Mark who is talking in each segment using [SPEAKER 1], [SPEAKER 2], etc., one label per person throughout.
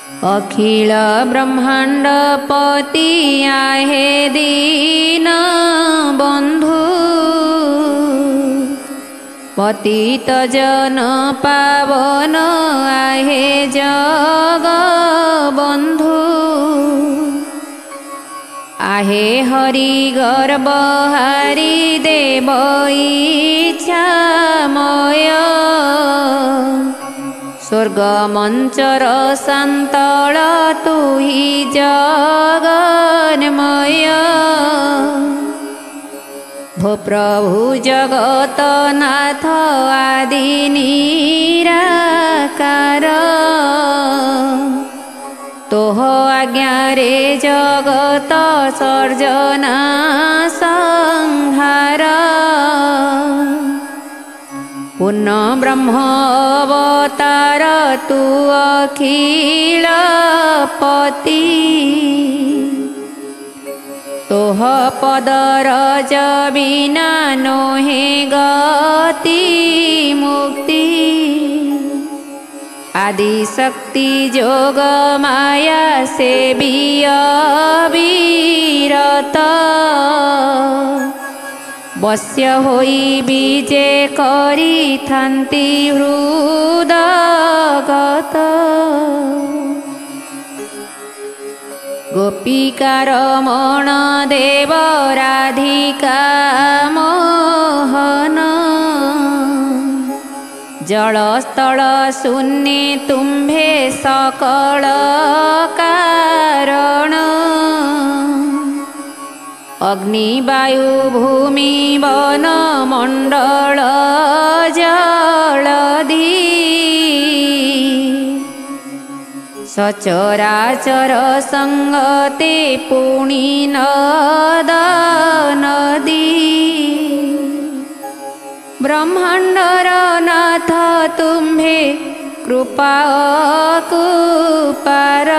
[SPEAKER 1] अखिल ब्रह्मांड पति आहे दीन बंधु पतित जन पावन आहे जग बंधु आहे हरि गर्भ हरि देव इच्छामय स्वर्ग मंचर संतल तू ही जगन्मय भो प्रभु जगत नाथ आदि निराकार तोह आज्ञा रे जगत सर्जना संहार पूर्ण ब्रह्म अवतार तू अखिल पति तोह पदरज बिना नोहे गति मुक्ति आदि शक्ति जोग माया से भी अविरत बस्य होई बीजे करी थांती हृदगत गोपिकार मन देव राधिका मोहन जल स्थल शून्य तुम्भे सकल कारण अग्नि वायु भूमि वन मंडल जलधि सचराचर संगते पुणी नद नदी ब्रह्मांडर नाथ तुम्भे कृपा कुपार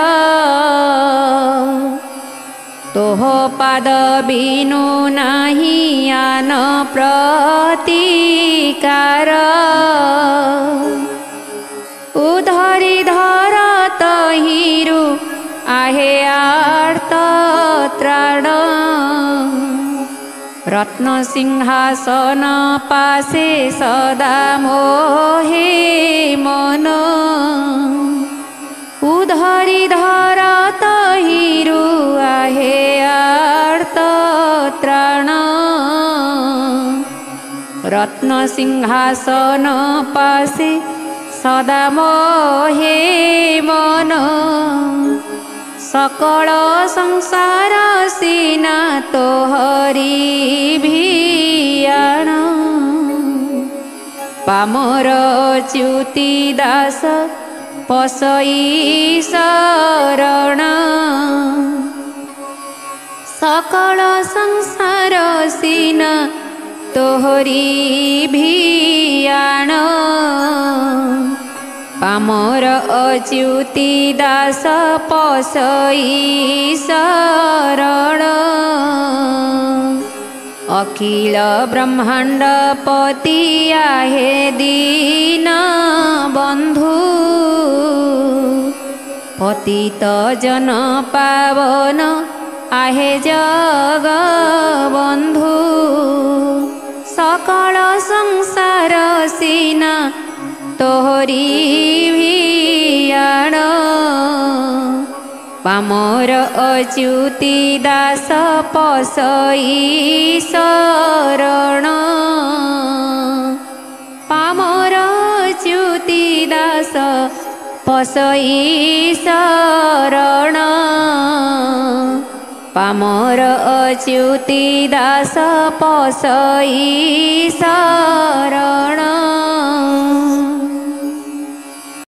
[SPEAKER 1] तोह पाद बिनु नाही आन प्रतिकार उधरी धर तहिरु आहे आर्त त्राण रत्न सिंहासन पासे सदा मोहे मन उधरी धर तहिरु आहे आर्त त्राण रत्न सिंहासन पासे सदा मोहे मन सकल संसार सीना तोहरी भियाण पामर च्युति दास पसई शरण सकल संसार सीना तोहरी भियाण पामर अच्युति दास पसई शरण अखिल ब्रह्मांड पति आहे दीन बंधु पतित जन पावन आहे जग बंधु सकल संसार सीना तोहरी भियाण पामर अच्युति दास पसई शरण पामर अच्युति दास पसई शरण पामर अच्युति दास पसई शरण।